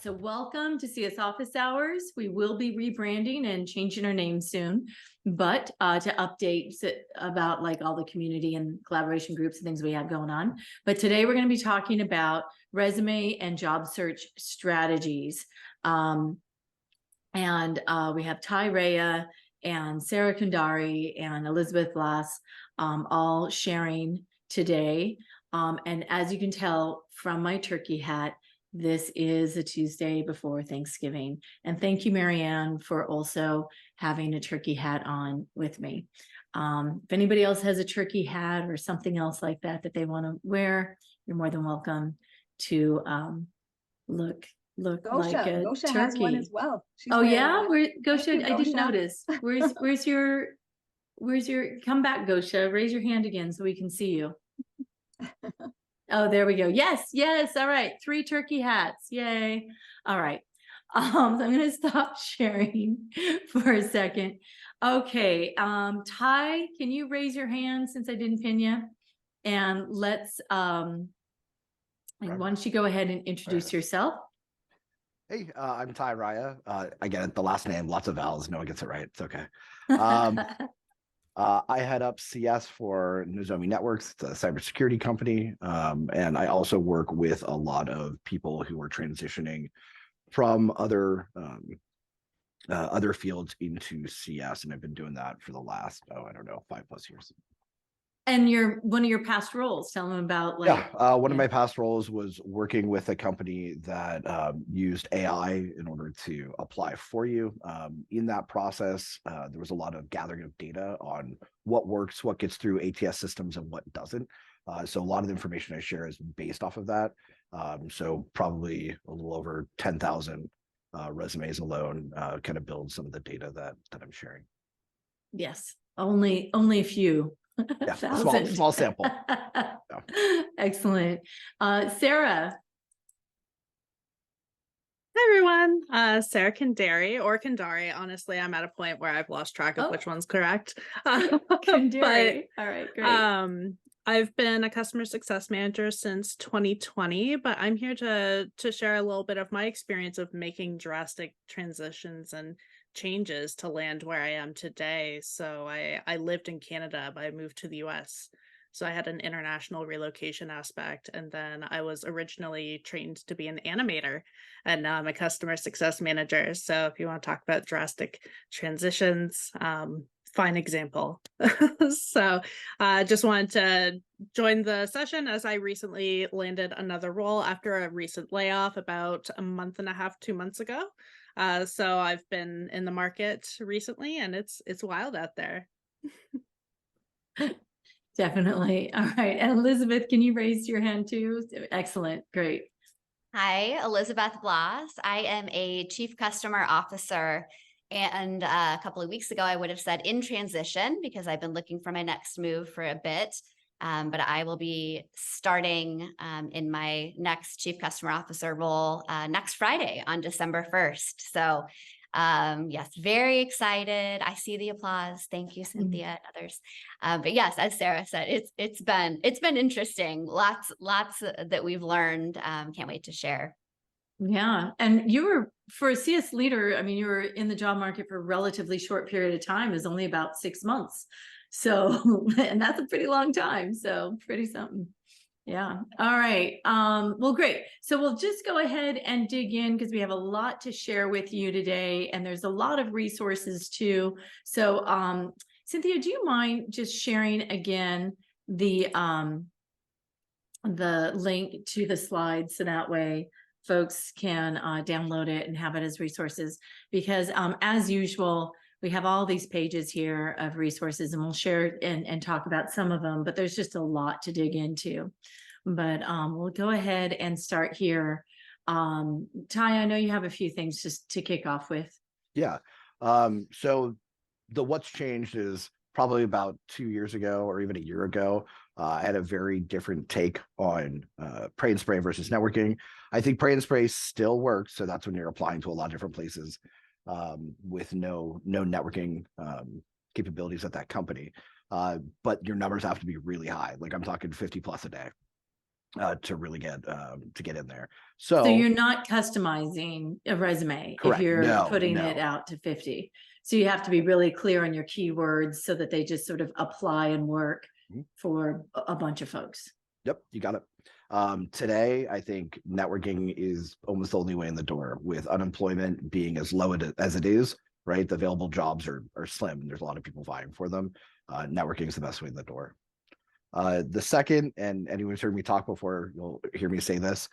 so welcome to CS Office Hours. We will be rebranding and changing our name soon, but to update about like all the community and collaboration groups and things we have going on. But today we're going to be talking about resume and job search strategies. And we have Raia and Sarah Kandari and Elizabeth Blass all sharing today. And as you can tell from my turkey hat, this is a Tuesday before Thanksgiving. And thank you, Marianne, for also having a turkey hat on with me. If anybody else has a turkey hat or something else like that that they want to wear, you're more than welcome to look Gosha. like a Gosha turkey. has one as well. Oh yeah, Gosha? I didn't Gosha. notice. Where's your come back, Gosha? Raise your hand again so we can see you. Oh, there we go. Yes. All right. 3 turkey hats. Yay. All right. So I'm going to stop sharing for a second. Okay. Ty, can you raise your hand since I didn't pin you? And let's, and why don't you go ahead and introduce yourself? Hey, I'm Ty Raia. Again, the last name, lots of vowels. No one gets it right. It's okay. I head up CS for Nozomi Networks. It's a cybersecurity company. And I also work with a lot of people who are transitioning from other fields into CS. And I've been doing that for the last, 5+ years. And one of your past roles, tell them about one of my past roles was working with a company that used AI in order to apply for you. In that process, there was a lot of gathering of data on what works, what gets through ATS systems and what doesn't. So a lot of the information I share is based off of that. So probably a little over 10,000 resumes alone kind of build some of the data that I'm sharing. Yes, only a few. Yeah, small sample. Yeah. Excellent. Sarah. Hi, everyone. Sarah Kandari or Kandari. Honestly, I'm at a point where I've lost track of which one's correct. Kandari. All right, great. I've been a customer success manager since 2020, but I'm here to share a little bit of my experience of making drastic transitions and changes to land where I am today. So I lived in Canada, but I moved to the US. So I had an international relocation aspect. And then I was originally trained to be an animator, and now I'm a customer success manager. So if you want to talk about drastic transitions, fine example. So just wanted to join the session as I recently landed another role after a recent layoff about a month and a half, 2 months ago. So I've been in the market recently, and it's wild out there. Definitely. All right. And Elizabeth, can you raise your hand too? Excellent. Great. Hi, Elizabeth Blass. I am a Chief Customer Officer. And a couple of weeks ago, I would have said in transition because I've been looking for my next move for a bit. But I will be starting in my next Chief Customer Officer role next Friday on December 1st. So yes, very excited. I see the applause. Thank you, Cynthia and others. But yes, as Sarah said, it's been interesting. Lots that we've learned. Can't wait to share. Yeah. And you were, for a CS leader, I mean, you were in the job market for a relatively short period of time. It was only about 6 months. So, and that's a pretty long time. So pretty something. Yeah. All right. Well, great. So we'll just go ahead and dig in because we have a lot to share with you today, and there's a lot of resources too. So, Cynthia, do you mind just sharing again the link to the slides so that way folks can download it and have it as resources? Because as usual, we have all these pages here of resources, and we'll share and talk about some of them, but there's just a lot to dig into. But we'll go ahead and start here. Ty, I know you have a few things just to kick off with. Yeah. So what's changed is probably about 2 years ago or even a year ago, I had a very different take on pray and spray versus networking. I think pray and spray still works. So that's when you're applying to a lot of different places with no networking capabilities at that company. But your numbers have to be really high. Like I'm talking 50+ a day. to really get in there. So So you're not customizing a resume if correct. you're No, putting no. it out to 50. So you have to be really clear on your keywords so that they just sort of apply and work Mhm. for a bunch of folks. Yep, you got it. Today, I think networking is almost the only way in the door, with unemployment being as low as it is, right? The available jobs are slim. There's a lot of people vying for them. Networking is the best way in the door. The second, and anyone who's heard me talk before, you'll hear me say this,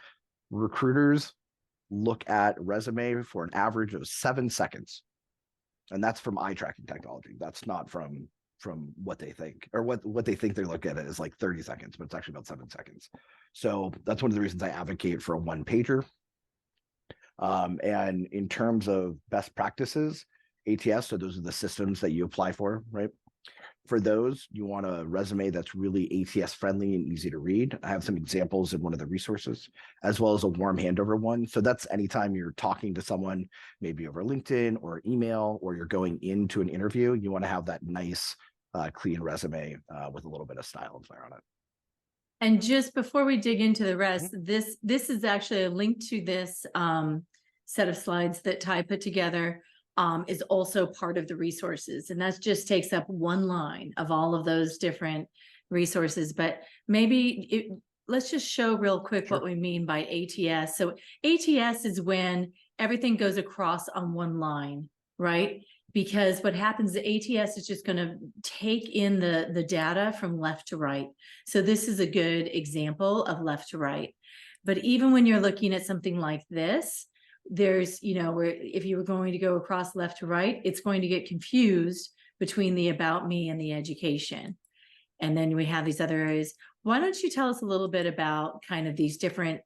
recruiters look at resume for an average of 7 seconds. And that's from eye tracking technology. That's not from what they think, or what they think they look at it is like 30 seconds, but it's actually about 7 seconds. So that's one of the reasons I advocate for a one pager. And in terms of best practices, ATS, so those are the systems that you apply for, right? For those, you want a resume that's really ATS friendly and easy to read. I have some examples in one of the resources, as well as a warm handover one. So that's anytime you're talking to someone, maybe over LinkedIn or email, or you're going into an interview, you want to have that nice, clean resume with a little bit of style and flair on it. And just before we dig into the rest, this is actually a link to this set of slides that Ty put together. Is also part of the resources, and that just takes up one line of all of those different resources. But maybe let's just show real quick what we mean by ATS. So ATS is when everything goes across on one line, right? Because what happens is ATS is just going to take in the data from left to right. So this is a good example of left to right. But even when you're looking at something like this, there's, where if you were going to go across left to right, it's going to get confused between the about me and the education. And then we have these other areas. Why don't you tell us a little bit about kind of these different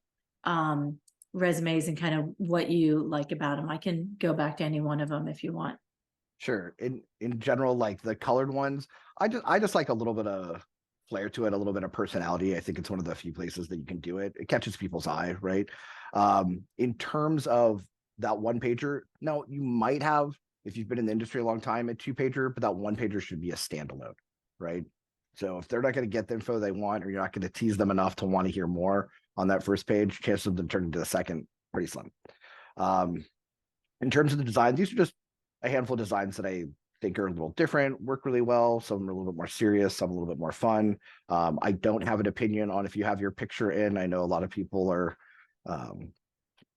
resumes and kind of what you like about them? I can go back to any one of them if you want. Sure. In general, like the colored ones, I just like a little bit of flair to it, a little bit of personality. I think it's one of the few places that you can do it. It catches people's eye, right? In terms of that one pager, no, you might have, if you've been in the industry a long time, a 2-pager, but that one pager should be a standalone, right? So if they're not going to get the info they want, or you're not going to tease them enough to want to hear more on that first page, chances of them turning to the second, pretty slim. In terms of the design, these are just a handful of designs that I think are a little different, work really well. Some are a little bit more serious, some a little bit more fun. I don't have an opinion on if you have your picture in. I know a lot of people are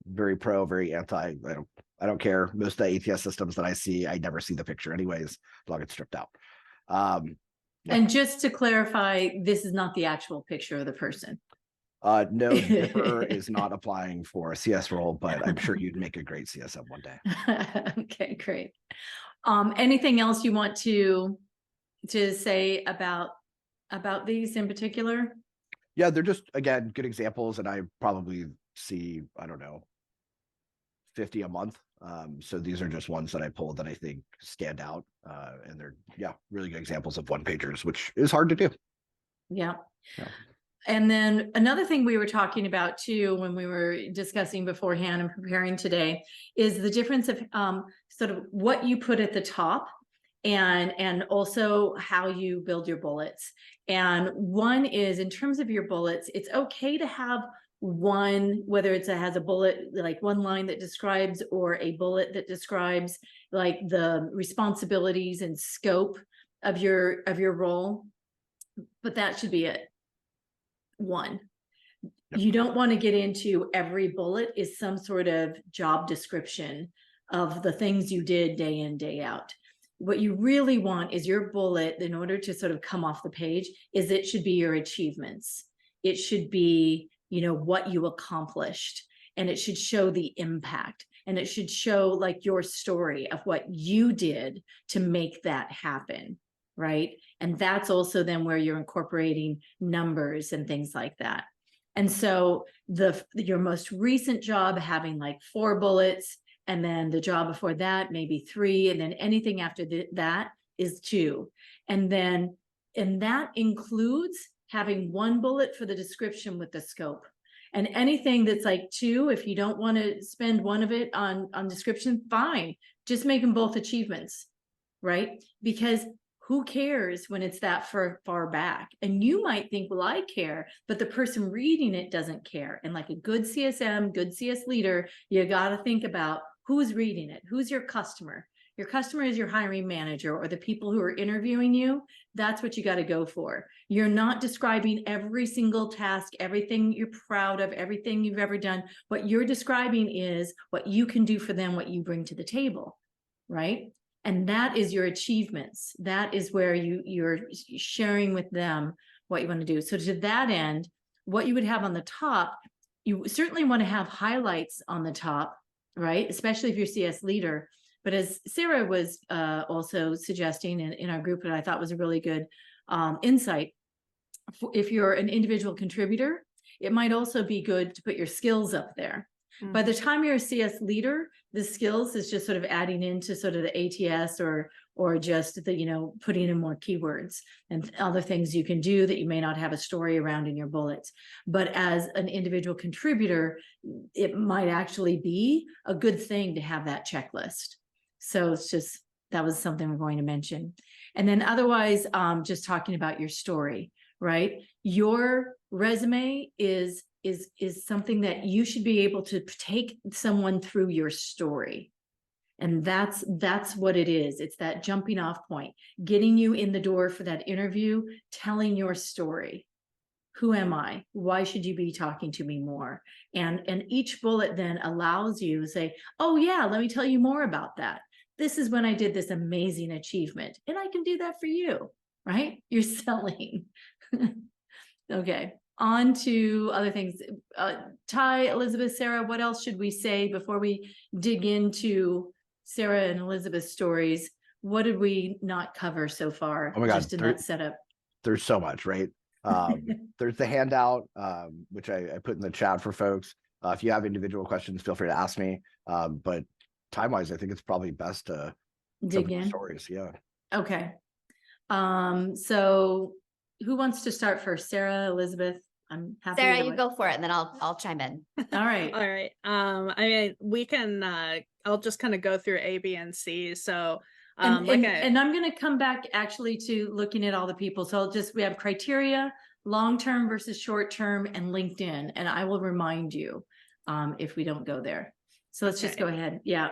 very pro, very anti. I don't care. Most of the ATS systems that I see, I never see the picture anyways, as long as it's stripped out. Yeah. And just to clarify, this is not the actual picture of the person. No, Dipper is not applying for a CS role, but I'm sure you'd make a great CSM one day. Okay, great. Anything else you want to say about these in particular? Yeah, they're just, again, good examples, and I probably see, I don't know, 50 a month. So these are just ones that I pulled that I think stand out, and they're, yeah, really good examples of one pagers, which is hard to do. Yeah. And then another thing we were talking about too, when we were discussing beforehand and preparing today, is the difference of sort of what you put at the top and also how you build your bullets. And one is, in terms of your bullets, it's okay to have one, whether it has a bullet, like one line that describes, or a bullet that describes like the responsibilities and scope of your role, but that should be it. One. Yep. You don't want to get into every bullet is some sort of job description of the things you did day in, day out. What you really want is your bullet, in order to sort of come off the page, is it should be your achievements. It should be, what you accomplished, and it should show the impact, and it should show like your story of what you did to make that happen. Right. And that's also then where you're incorporating numbers and things like that. And so your most recent job having like 4 bullets, and then the job before that, maybe 3, and then anything after that is 2. And that includes having 1 bullet for the description with the scope. And anything that's like 2, if you don't want to spend one of it on description, fine. Just make them both achievements, right? Because Who cares when it's that far back? And you might think, well, I care, but the person reading it doesn't care. And like a good CSM, good CS leader, you got to think about who's reading it. Who's your customer? Your customer is your hiring manager or the people who are interviewing you. That's what you got to go for. You're not describing every single task, everything you're proud of, everything you've ever done. What you're describing is what you can do for them, what you bring to the table, right? And that is your achievements. That is where you're sharing with them what you want to do. So to that end, what you would have on the top, you certainly want to have highlights on the top, right? Especially if you're CS leader. But as Sarah was also suggesting in our group, that I thought was a really good insight, if you're an individual contributor, it might also be good to put your skills up there. Mm-hmm. By the time you're a CS leader, the skills is just sort of adding into sort of the ATS or just the, putting in more keywords and other things you can do that you may not have a story around in your bullets. But as an individual contributor, it might actually be a good thing to have that checklist. So it's just, that was something we're going to mention. And then otherwise, just talking about your story, right? Your resume is something that you should be able to take someone through your story. And that's what it is. It's that jumping off point, getting you in the door for that interview, telling your story. Who am I? Why should you be talking to me more? And each bullet then allows you to say, oh yeah, let me tell you more about that. This is when I did this amazing achievement, and I can do that for you, right? You're selling. Okay, on to other things. Ty, Elizabeth, Sarah, what else should we say before we dig into Sarah and Elizabeth's stories? What did we not cover so far? Oh my God, just in that setup? There's so much, right? There's the handout, which I put in the chat for folks. If you have individual questions, feel free to ask me. But time-wise, I think it's probably best to dig in stories. Yeah. Okay. So who wants to start first? Sarah, Elizabeth? I'm happy. Sarah, you go for it, and then I'll chime in. All right. All right. I mean, we can. I'll just kind of go through A, B, and C. So, and I'm going to come back actually to looking at all the people. So we have criteria, long-term versus short-term, and LinkedIn, and I will remind you if we don't go there. So let's just go ahead. Yeah.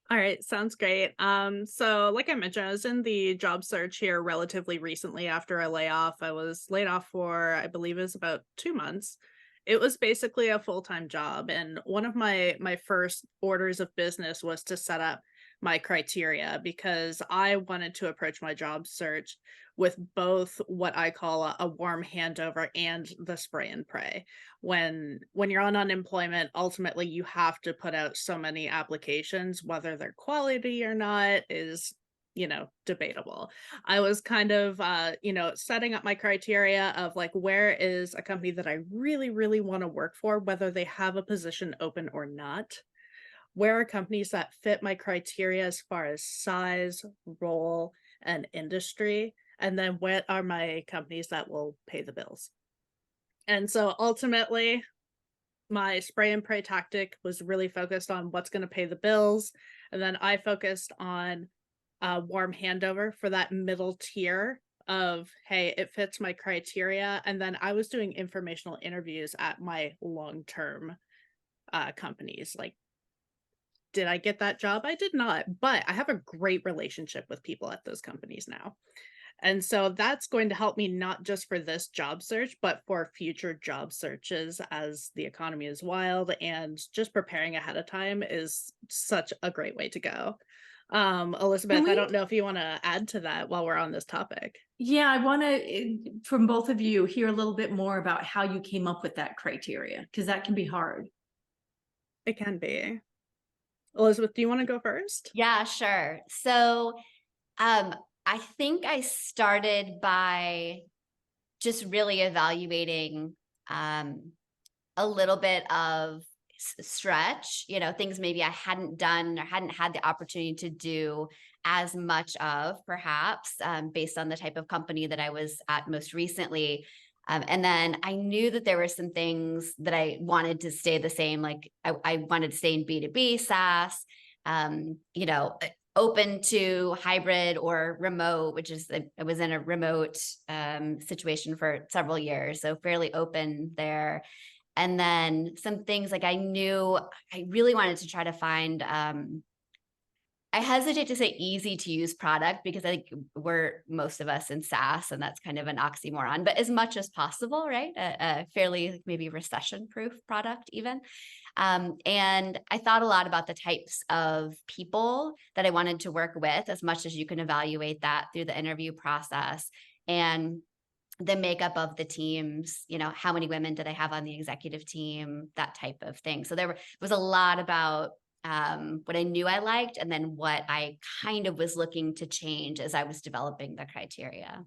All right. Sounds great. So like I mentioned, I was in the job search here relatively recently after a layoff. I was laid off for, I believe it was about 2 months. It was basically a full-time job. And one of my first orders of business was to set up my criteria, because I wanted to approach my job search with both what I call a warm handover and the spray and pray. When you're on unemployment, ultimately you have to put out so many applications, whether they're quality or not is, debatable. I was kind of, setting up my criteria of like, where is a company that I really, really want to work for, whether they have a position open or not. Where are companies that fit my criteria as far as size, role, and industry? And then what are my companies that will pay the bills? And so ultimately, my spray and pray tactic was really focused on what's going to pay the bills. And then I focused on a warm handover for that middle tier of, hey, it fits my criteria. And then I was doing informational interviews at my long-term companies. Like, did I get that job? I did not, but I have a great relationship with people at those companies now. And so that's going to help me not just for this job search, but for future job searches as the economy is wild, and just preparing ahead of time is such a great way to go. Elizabeth, I don't know if you want to add to that while we're on this topic. Yeah, I want to, from both of you, hear a little bit more about how you came up with that criteria, because that can be hard. It can be. Elizabeth, do you want to go first? Yeah, sure. So I think I started by just really evaluating a little bit of stretch, things maybe I hadn't done or hadn't had the opportunity to do as much of, perhaps, based on the type of company that I was at most recently. And then I knew that there were some things that I wanted to stay the same. Like I wanted to stay in B2B SaaS. open to hybrid or remote, which is I was in a remote situation for several years, so fairly open there. And then some things like I knew I really wanted to try to find, I hesitate to say easy to use product because I think we're most of us in SaaS and that's kind of an oxymoron, but as much as possible, right? A fairly maybe recession proof product even. And I thought a lot about the types of people that I wanted to work with, as much as you can evaluate that through the interview process, and the makeup of the teams, how many women did I have on the executive team, that type of thing. So there was a lot about what I knew I liked, and then what I kind of was looking to change as I was developing the criteria.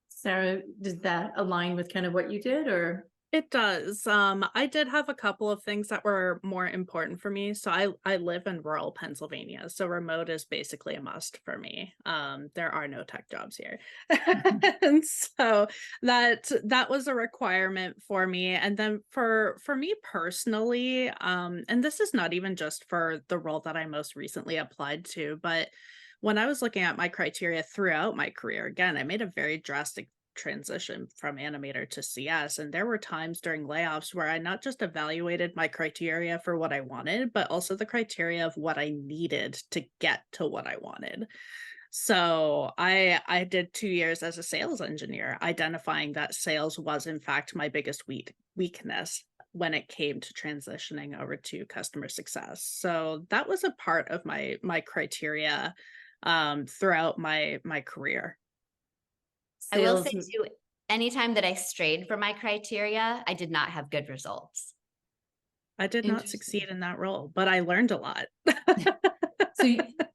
Sarah, does that align with kind of what you did, or? It does. I did have a couple of things that were more important for me. So I live in rural Pennsylvania, so remote is basically a must for me. There are no tech jobs here. And so that was a requirement for me. And then for me personally, and this is not even just for the role that I most recently applied to, but when I was looking at my criteria throughout my career, again, I made a very drastic transition from animator to CS. And there were times during layoffs where I not just evaluated my criteria for what I wanted, but also the criteria of what I needed to get to what I wanted. So I did 2 years as a sales engineer, identifying that sales was in fact my biggest weakness when it came to transitioning over to customer success. So that was a part of my criteria throughout my career. I will say Sales, too, anytime that I strayed from my criteria, I did not have good results. I did not succeed in that role, but I learned a lot.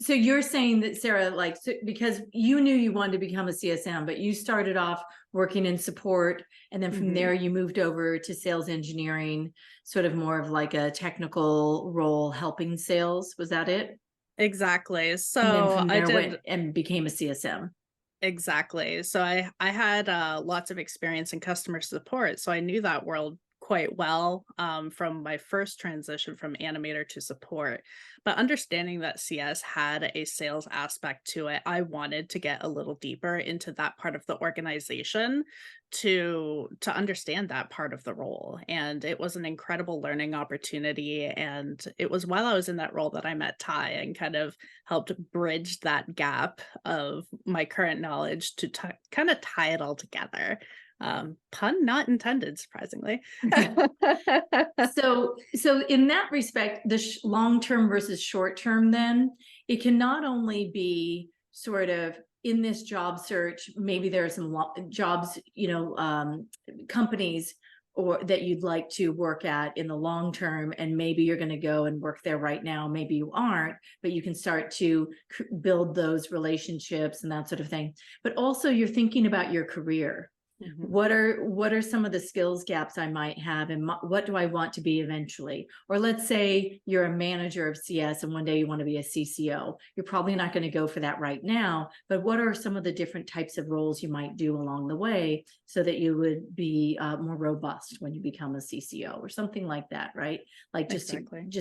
So you're saying that, Sarah, like, because you knew you wanted to become a CSM, but you started off working in support, and then from there you moved over to sales engineering, sort of more of like a technical role helping sales. Was that it? Exactly. And then So from I there did went and became a CSM. exactly. So I had lots of experience in customer support, so I knew that world quite well from my first transition from animator to support. But understanding that CS had a sales aspect to it, I wanted to get a little deeper into that part of the organization to understand that part of the role. And it was an incredible learning opportunity. And it was while I was in that role that I met Ty and kind of helped bridge that gap of my current knowledge to kind of tie it all together. Pun not intended, surprisingly. So in that respect, the long-term versus short-term, then it can not only be sort of in this job search, maybe there are some jobs, companies or that you'd like to work at in the long term, and maybe you're going to go and work there right now, maybe you aren't, but you can start to build those relationships and that sort of thing. But also you're thinking about your career. What are some of the skills gaps I might have, and what do I want to be eventually? Or let's say you're a manager of CS and one day you want to be a CCO. You're probably not going to go for that right now, but what are some of the different types of roles you might do along the way so that you would be more robust when you become a CCO or something like that, right? Like just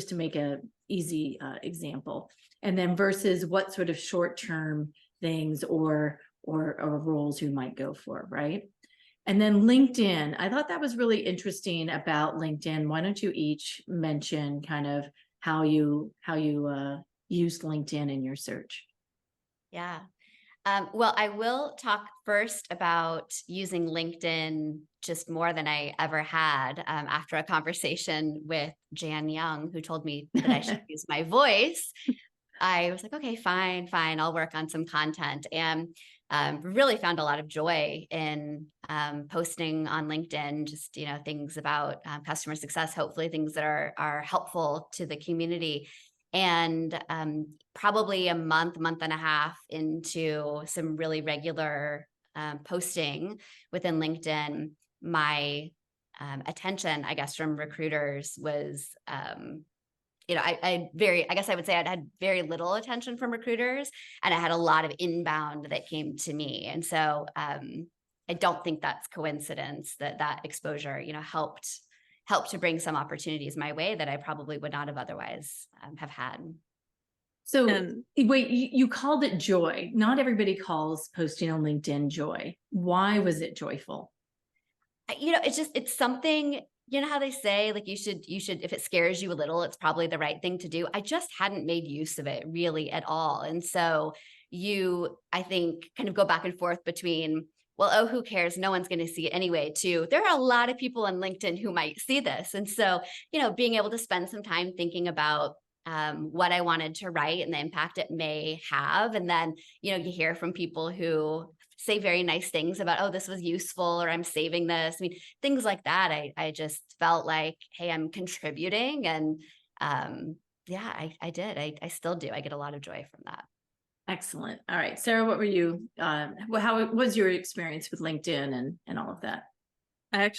to make a easy example. And then versus what sort of short-term things or roles you might go for, right? And then LinkedIn, I thought that was really interesting about LinkedIn. Why don't you each mention kind of how you used LinkedIn in your search? Yeah. Well, I will talk first about using LinkedIn just more than I ever had after a conversation with Jan Young, who told me that I should use my voice. I was like, okay, fine, I'll work on some content. And really found a lot of joy in posting on LinkedIn, just, things about customer success, hopefully things that are helpful to the community. And probably a month and a half into some really regular posting within LinkedIn, my attention, I guess, from recruiters was I guess I would say I'd had very little attention from recruiters, and I had a lot of inbound that came to me. And so I don't think that's coincidence that exposure, helped to bring some opportunities my way that I probably would not have otherwise have had. So And wait, you called it joy. Not everybody calls posting on LinkedIn joy. Why was it joyful? It's something, you know how they say, like, you should, if it scares you a little, it's probably the right thing to do. I just hadn't made use of it really at all. And so I think, kind of go back and forth between, well, oh, who cares? No one's going to see it anyway, to there are a lot of people on LinkedIn who might see this. And so, being able to spend some time thinking about what I wanted to write and the impact it may have. And then, you hear from people who say very nice things about, oh, this was useful, or I'm saving this. I mean, things like that. I just felt like, hey, I'm contributing. And yeah, I did. I still do. I get a lot of joy from that. Excellent. All right, Sarah, what were you, how was your experience with LinkedIn and all of that? I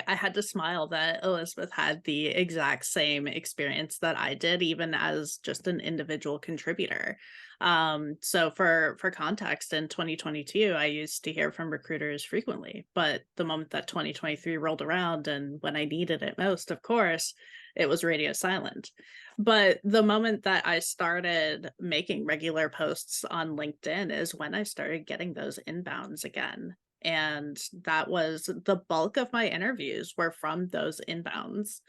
had to smile that Elizabeth had the exact same experience that I did, even as just an individual contributor. So for context, in 2022, I used to hear from recruiters frequently, but the moment that 2023 rolled around and when I needed it most, of course, it was radio silent. But the moment that I started making regular posts on LinkedIn is when I started getting those inbounds again. And that was the bulk of my interviews were from those inbounds.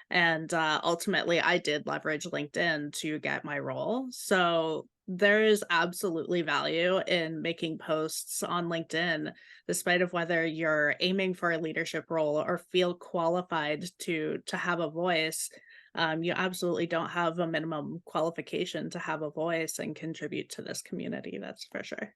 And ultimately, I did leverage LinkedIn to get my role. So there is absolutely value in making posts on LinkedIn, despite of whether you're aiming for a leadership role or feel qualified to have a voice. You absolutely don't have a minimum qualification to have a voice and contribute to this community. That's for sure.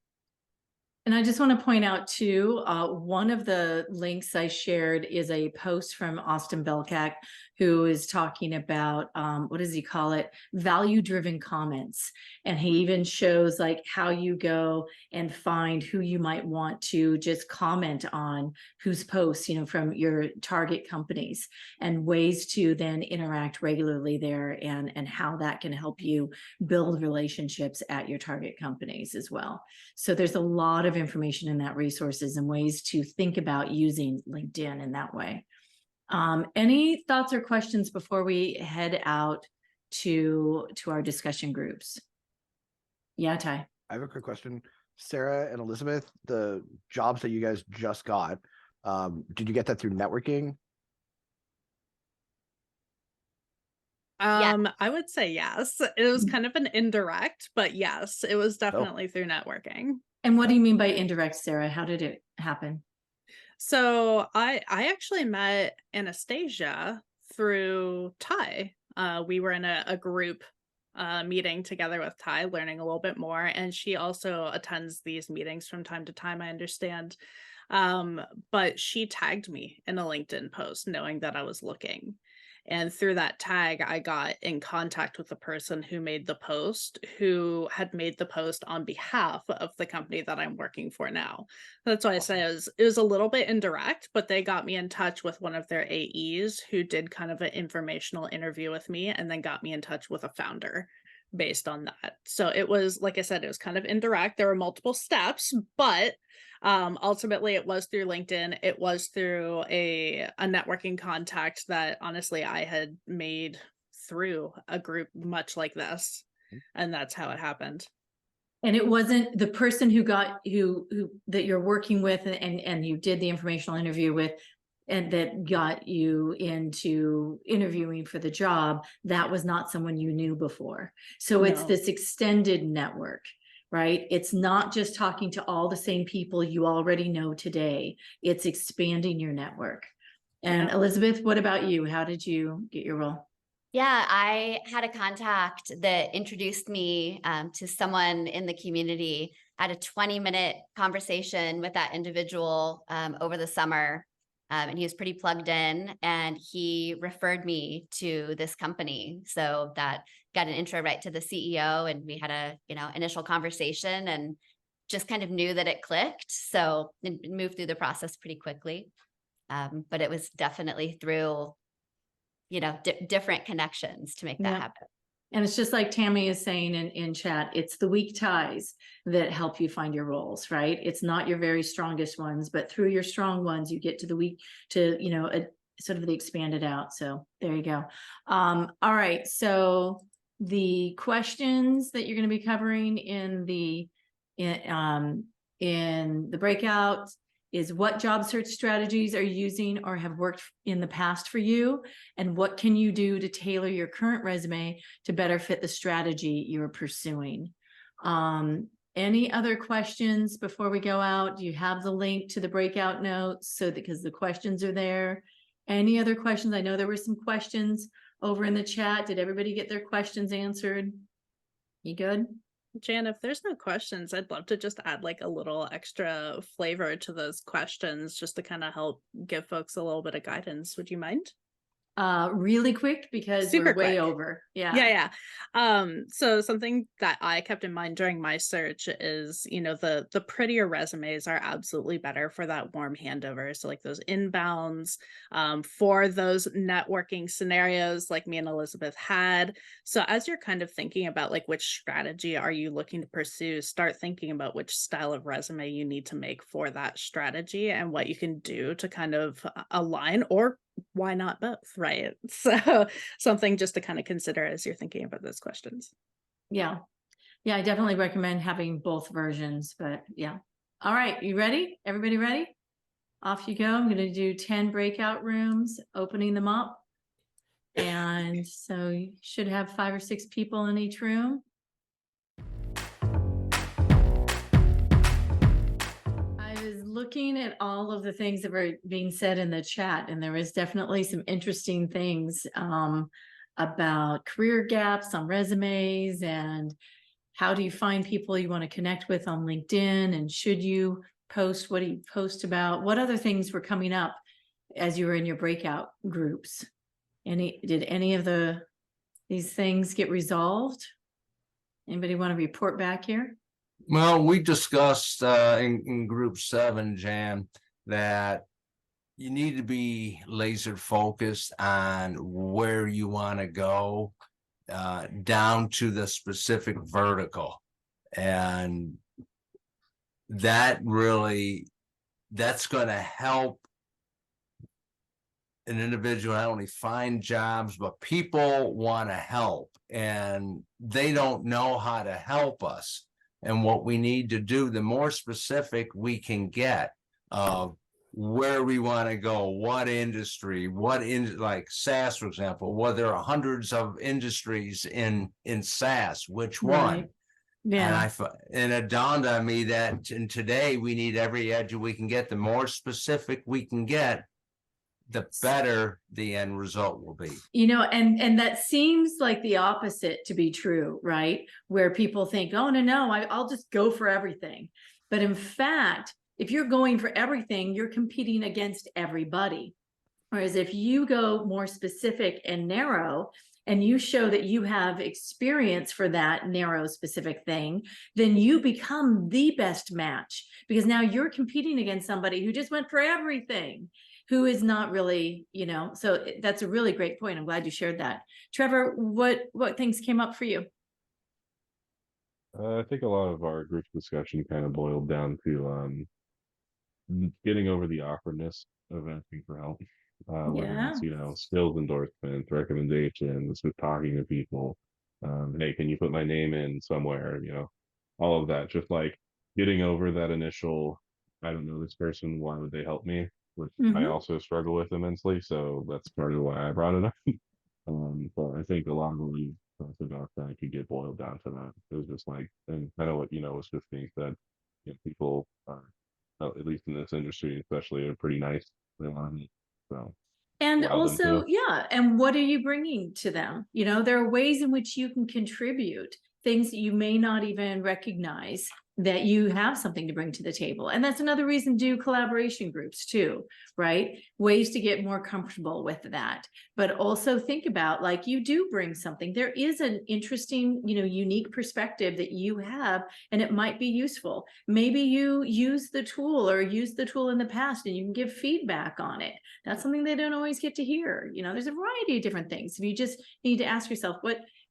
And I just want to point out too, one of the links I shared is a post from Austin Belkak, who is talking about, what does he call it? Value-driven comments. And he even shows like how you go and find who you might want to just comment on whose posts, from your target companies, and ways to then interact regularly there, and how that can help you build relationships at your target companies as well. So there's a lot of information in that resources and ways to think about using LinkedIn in that way. Any thoughts or questions before we head out to our discussion groups? Yeah, Ty. I have a quick question. Sarah and Elizabeth, the jobs that you guys just got, did you get that through networking? I would say yes. It was kind of an indirect, but yes, it was definitely through networking. And what do you mean by indirect, Sarah? How did it happen? So I actually met Anastasia through Ty. We were in a group meeting together with Ty, learning a little bit more, and she also attends these meetings from time to time, I understand. But she tagged me in a LinkedIn post knowing that I was looking. And through that tag, I got in contact with the person who made the post, who had made the post on behalf of the company that I'm working for now. That's why I say it was a little bit indirect, but they got me in touch with one of their AEs who did kind of an informational interview with me, and then got me in touch with a founder based on that. So it was, like I said, it was kind of indirect. There were multiple steps, but ultimately it was through LinkedIn. It was through a networking contact that honestly I had made through a group much like this. And that's how it happened. And it wasn't the person who that you're working with and you did the informational interview with, and that got you into interviewing for the job, that was not someone you knew before. So it's No. this extended network, right? It's not just talking to all the same people you already know today. It's expanding your network. And Yeah. Elizabeth, what about you? How did you get your role? Yeah, I had a contact that introduced me to someone in the community. I had a 20-minute conversation with that individual over the summer. And he was pretty plugged in, and he referred me to this company. So that got an intro right to the CEO, and we had a, initial conversation and just kind of knew that it clicked. So it moved through the process pretty quickly. But it was definitely through, different connections to make that happen. And it's just like Tammy is saying in chat, it's the weak ties that help you find your roles, right? It's not your very strongest ones, but through your strong ones, you get to the weak, to, sort of the expanded out. So there you go. All right. So the questions that you're going to be covering in the breakout is what job search strategies are you using or have worked in the past for you, and what can you do to tailor your current resume to better fit the strategy you're pursuing. Any other questions before we go out? Do you have the link to the breakout notes so that, because the questions are there? Any other questions? I know there were some questions over in the chat. Did everybody get their questions answered? You good? Jan, if there's no questions, I'd love to just add like a little extra flavor to those questions just to kind of help give folks a little bit of guidance. Would you mind? Really quick, because Super we're way quick. over. Yeah. So something that I kept in mind during my search is, you know, the prettier resumes are absolutely better for that warm handover. So like those inbounds, for those networking scenarios like me and Elizabeth had. So as you're kind of thinking about like which strategy are you looking to pursue, start thinking about which style of resume you need to make for that strategy and what you can do to kind of align, or why not both, right? So something just to kind of consider as you're thinking about those questions. Yeah. I definitely recommend having both versions, but yeah. All right, you ready? Everybody ready? Off you go. I'm going to do 10 breakout rooms, opening them up. And so you should have 5 or 6 people in each room. I was looking at all of the things that were being said in the chat, and there was definitely some interesting things about career gaps on resumes, and how do you find people you want to connect with on LinkedIn, and should you post, what do you post about? What other things were coming up as you were in your breakout groups? Did any of these things get resolved? Anybody want to report back here? Well, we discussed in group 7, Jan, that you need to be laser focused on where you want to go, down to the specific vertical. And that's going to help an individual not only find jobs, but people want to help and they don't know how to help us. And what we need to do, the more specific we can get of where we want to go, what industry, like SaaS, for example, well, there are hundreds of industries in SaaS, which one? Right. Yeah. And it dawned on me that today we need every edge we can get. The more specific we can get, the better the end result will be. You know, and that seems like the opposite to be true, right? Where people think, oh, no, I'll just go for everything. But in fact, if you're going for everything, you're competing against everybody. Whereas if you go more specific and narrow, and you show that you have experience for that narrow specific thing, then you become the best match, because now you're competing against somebody who just went for everything, who is not really, you know. So that's a really great point. I'm glad you shared that. Trevor, what things came up for you? I think a lot of our group discussion kind of boiled down to getting over the awkwardness of asking for help. Whether it's, you know, skills endorsements, recommendations, with talking to people. Hey, can you put my name in somewhere? You know, all of that. Just like getting over that initial, I don't know this person, why would they help me? Which I also struggle with immensely. So that's part of why I brought it up. But I think a lot of what we talked about that could get boiled down to that. It was just like, and kind of what, you know, was just being said, you know, people are, at least in this industry, especially, are pretty nice. They want to, so. And also, yeah. And what are you bringing to them? You know, there are ways in which you can contribute, things that you may not even recognize that you have something to bring to the table. And that's another reason to do collaboration groups too, right? Ways to get more comfortable with that. But also think about, like, you do bring something. There is an interesting, you know, unique perspective that you have, and it might be useful. Maybe you use the tool or used the tool in the past and you can give feedback on it. That's something they don't always get to hear. You know, there's a variety of different things. If you just need to ask yourself,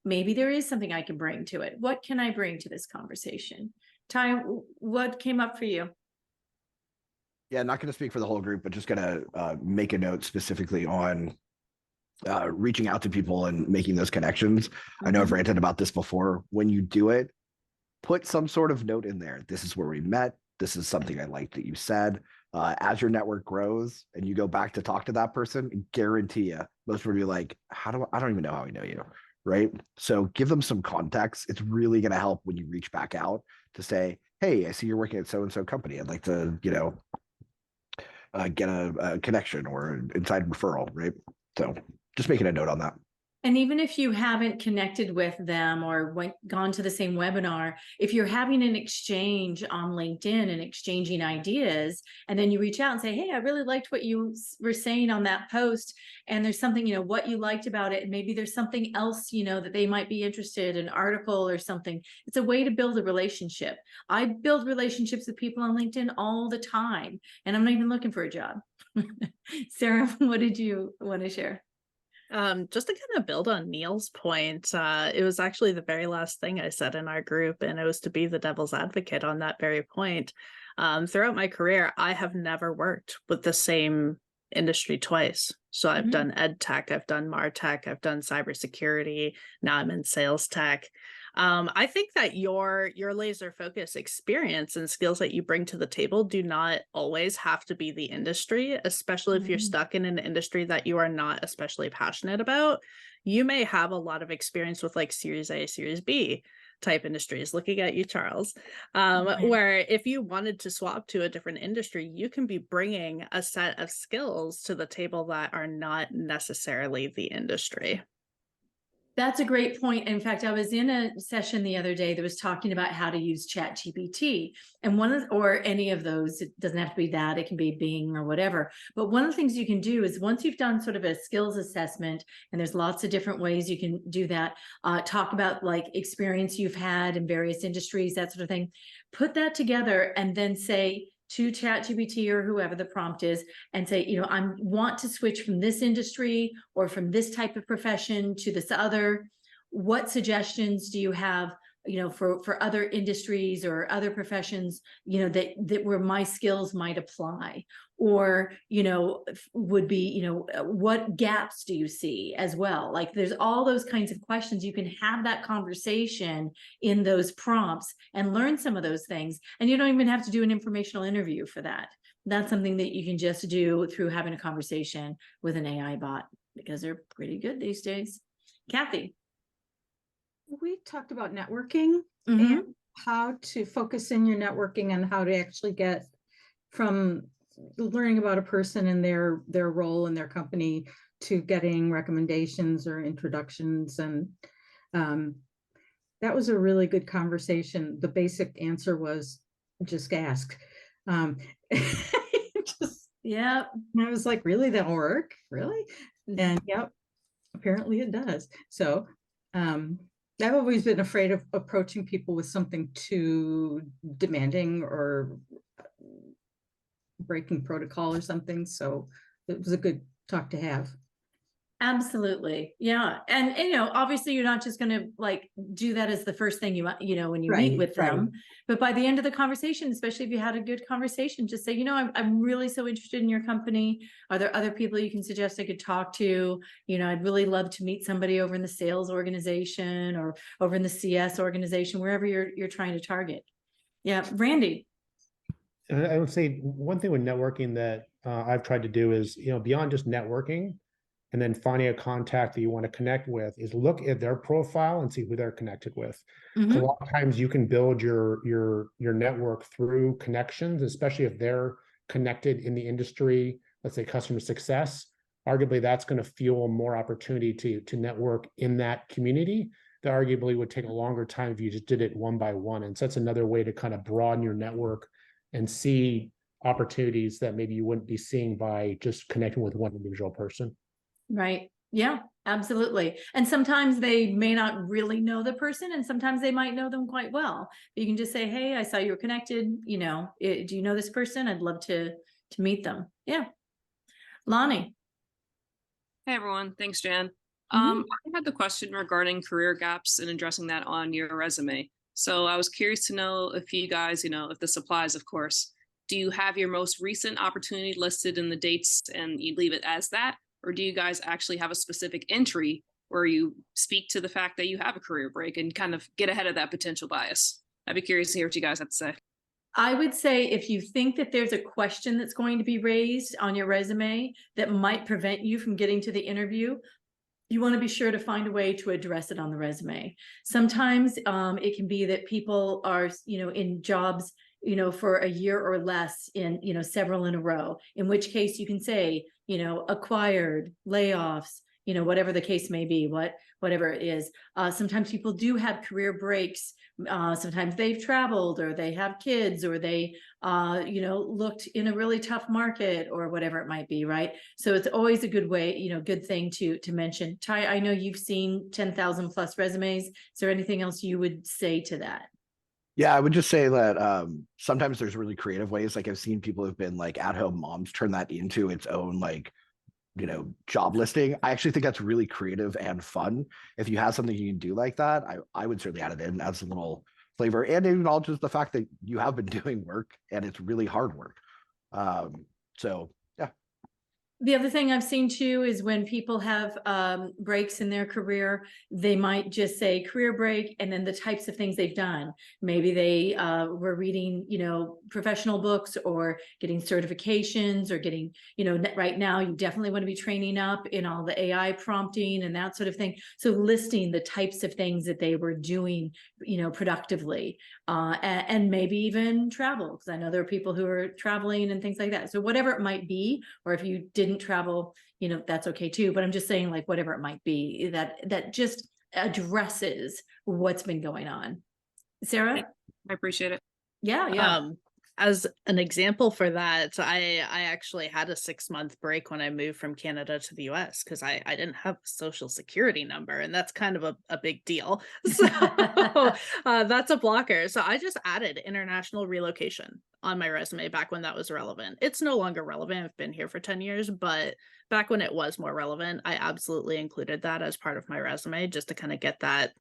maybe there is something I can bring to it. What can I bring to this conversation? Ty, what came up for you? Yeah, not going to speak for the whole group, but just going to make a note specifically on reaching out to people and making those connections. I know I've ranted about this before. When you do it, put some sort of note in there. This is where we met. This is something I like that you said. As your network grows and you go back to talk to that person, guarantee you, most people will be like, I don't even know how I know you, right? So give them some context. It's really going to help when you reach back out to say, hey, I see you're working at so-and-so company. I'd like to, get a connection or an inside referral, right? So just making a note on that. And even if you haven't connected with them or gone to the same webinar, if you're having an exchange on LinkedIn and exchanging ideas, and then you reach out and say, hey, I really liked what you were saying on that post. And there's something, what you liked about it. And maybe there's something else, that they might be interested in, an article or something. It's a way to build a relationship. I build relationships with people on LinkedIn all the time, and I'm not even looking for a job. Sarah, what did you want to share? Just to kind of build on Neil's point, it was actually the very last thing I said in our group, and it was to be the devil's advocate on that very point. Throughout my career, I have never worked with the same industry twice. So I've done ed tech, I've done martech, I've done cybersecurity. Now I'm in sales tech. I think that your laser focus experience and skills that you bring to the table do not always have to be the industry, especially if you're stuck in an industry that you are not especially passionate about. You may have a lot of experience with like Series A, Series B type industries, looking at you, Charles, where if you wanted to swap to a different industry, you can be bringing a set of skills to the table that are not necessarily the industry. That's a great point. In fact, I was in a session the other day that was talking about how to use ChatGPT, and or any of those. It doesn't have to be that; it can be Bing or whatever. But one of the things you can do is once you've done sort of a skills assessment, and there's lots of different ways you can do that. Talk about like experience you've had in various industries, that sort of thing. Put that together, and then say to ChatGPT or whoever the prompt is, and say, I want to switch from this industry or from this type of profession to this other. What suggestions do you have, for other industries or other professions, that where my skills might apply? Or, would be, what gaps do you see as well? Like there's all those kinds of questions. You can have that conversation in those prompts and learn some of those things. And you don't even have to do an informational interview for that. That's something that you can just do through having a conversation with an AI bot, because they're pretty good these days. Kathy. We talked about networking and how to focus in your networking and how to actually get from learning about a person and their role in their company to getting recommendations or introductions. And that was a really good conversation. The basic answer was just ask. Yeah. And I was like, really, that'll work? Really? And yep, apparently it does. So I've always been afraid of approaching people with something too demanding or breaking protocol or something. So it was a good talk to have. Absolutely. Yeah. And, obviously you're not just going to like do that as the first thing when you meet with them, but by the end of the conversation, especially if you had a good conversation, just say, I'm really so interested in your company. Are there other people you can suggest I could talk to? I'd really love to meet somebody over in the sales organization or over in the CS organization, wherever you're trying to target. Yeah. Randy. I would say one thing with networking that I've tried to do is, beyond just networking, and then finding a contact that you want to connect with, is look at their profile and see who they're connected with. A lot of times you can build your network through connections, especially if they're connected in the industry, let's say customer success. Arguably, that's going to fuel more opportunity to network in that community that arguably would take a longer time if you just did it one by one. And so that's another way to kind of broaden your network and see opportunities that maybe you wouldn't be seeing by just connecting with one individual person. Right. Yeah, absolutely. And sometimes they may not really know the person, and sometimes they might know them quite well. You can just say, hey, I saw you were connected. Do you know this person? I'd love to meet them. Yeah. Lonnie. Hey, everyone. Thanks, Jan. I had the question regarding career gaps and addressing that on your resume. So I was curious to know if you guys, if this applies, of course, do you have your most recent opportunity listed in the dates and you leave it as that? or do you guys actually have a specific entry where you speak to the fact that you have a career break and kind of get ahead of that potential bias? I'd be curious to hear what you guys have to say. I would say if you think that there's a question that's going to be raised on your resume that might prevent you from getting to the interview, you want to be sure to find a way to address it on the resume. Sometimes it can be that people are, in jobs, for a year or less in, several in a row, in which case you can say, acquired, layoffs, whatever the case may be, whatever it is. Sometimes people do have career breaks. Sometimes they've traveled or they have kids or they, looked in a really tough market or whatever it might be, right? So it's always a good way, good thing to mention. Ty, I know you've seen 10,000 plus resumes. Is there anything else you would say to that? Yeah, I would just say that sometimes there's really creative ways. Like I've seen people have been like at-home moms turn that into its own job listing. I actually think that's really creative and fun. If you have something you can do like that, I would certainly add it in as a little flavor, and it acknowledges the fact that you have been doing work and it's really hard work. So yeah. The other thing I've seen too is when people have breaks in their career, they might just say career break and then the types of things they've done. Maybe they were reading, professional books or getting certifications or getting, right now you definitely want to be training up in all the AI prompting and that sort of thing. So listing the types of things that they were doing, productively, and maybe even travel, because I know there are people who are traveling and things like that. So whatever it might be, or if you didn't travel, that's okay too. But I'm just saying, like, whatever it might be, that just addresses what's been going on. Sarah? I appreciate it. Yeah. As an example for that, I actually had a 6-month break when I moved from Canada to the US because I didn't have a social security number, and that's kind of a big deal. So that's a blocker. So I just added international relocation on my resume back when that was relevant. It's no longer relevant. I've been here for 10 years, but back when it was more relevant, I absolutely included that as part of my resume just to kind of get that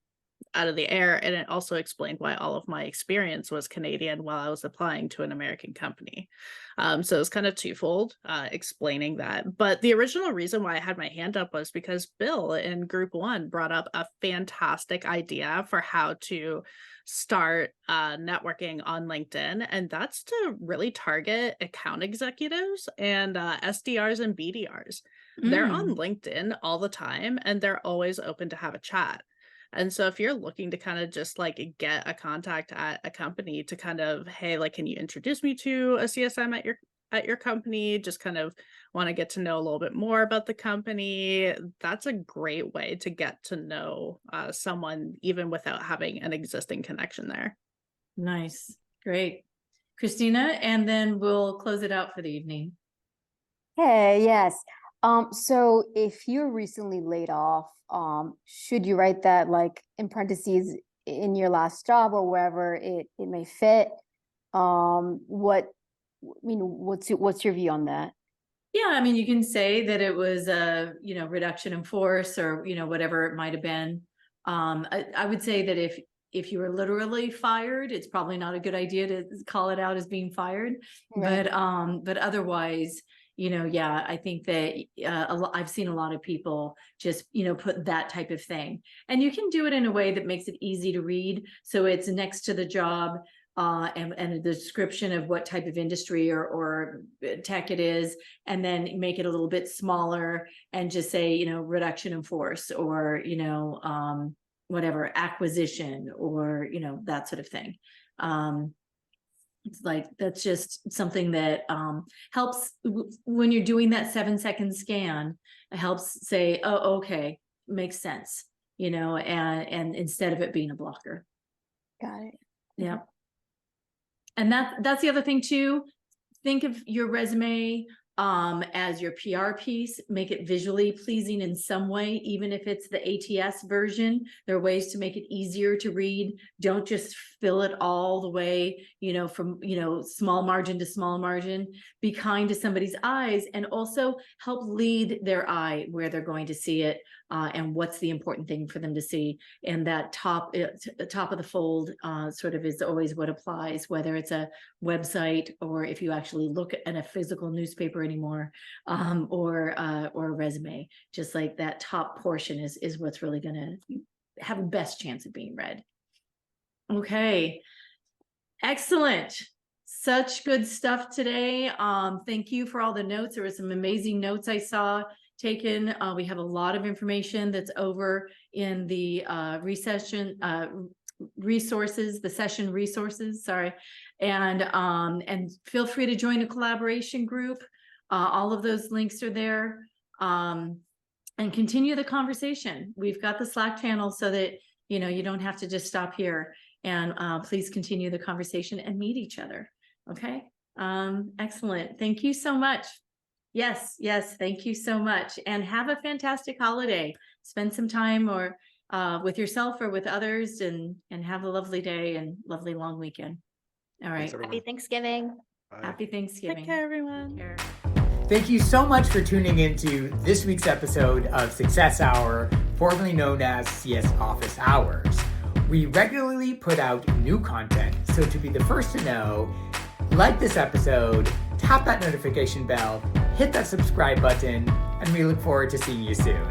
out of the air. And it also explained why all of my experience was Canadian while I was applying to an American company. So it's kind of twofold, explaining that. But the original reason why I had my hand up was because Bill in group 1 brought up a fantastic idea for how to start networking on LinkedIn. And that's to really target account executives and SDRs and BDRs. They're on LinkedIn all the time and they're always open to have a chat. And so if you're looking to kind of just get a contact at a company to kind of, hey, can you introduce me to a CSM at your company? Just kind of want to get to know a little bit more about the company. That's a great way to get to know someone even without having an existing connection there. Nice. Great. Christina, and then we'll close it out for the evening. Hey, yes. So if you're recently laid off, should you write that in parentheses in your last job or wherever it may fit? What's your view on that? Yeah, I mean, you can say that it was a, reduction in force or, whatever it might have been. I would say that if you were literally fired, it's probably not a good idea to call it out as being fired. Right. But otherwise, I think that I've seen a lot of people just, put that type of thing. And you can do it in a way that makes it easy to read. So it's next to the job and a description of what type of industry or tech it is, and then make it a little bit smaller and just say, reduction in force or, whatever, acquisition or, that sort of thing. It's that's just something that helps when you're doing that 7-second scan. It helps say, oh, okay, makes sense, and instead of it being a blocker. Got it. Yeah. And that's the other thing too. Think of your resume as your PR piece. Make it visually pleasing in some way, even if it's the ATS version. There are ways to make it easier to read. Don't just fill it all the way, from small margin to small margin. Be kind to somebody's eyes and also help lead their eye where they're going to see it. and what's the important thing for them to see. And that top of the fold sort of is always what applies, whether it's a website or if you actually look at a physical newspaper anymore, or a resume. Just like that top portion is what's really going to have the best chance of being read. Okay, excellent. Such good stuff today. Thank you for all the notes. There were some amazing notes I saw taken. We have a lot of information that's over in the session resources, sorry. And feel free to join a collaboration group. All of those links are there. And continue the conversation. We've got the Slack channel so that, you know, you don't have to just stop here. And please continue the conversation and meet each other. Okay. Excellent. Thank you so much. Yes. Thank you so much. And have a fantastic holiday. Spend some time or with yourself or with others and have a lovely day and lovely long weekend. All right. Happy Thanksgiving. Bye. Happy Thanksgiving. Take care, everyone. Take care. Thank you so much for tuning into this week's episode of Success Hour, formerly known as CS Office Hours. We regularly put out new content, so to be the first to know, like this episode, tap that notification bell, hit that subscribe button, and we look forward to seeing you soon.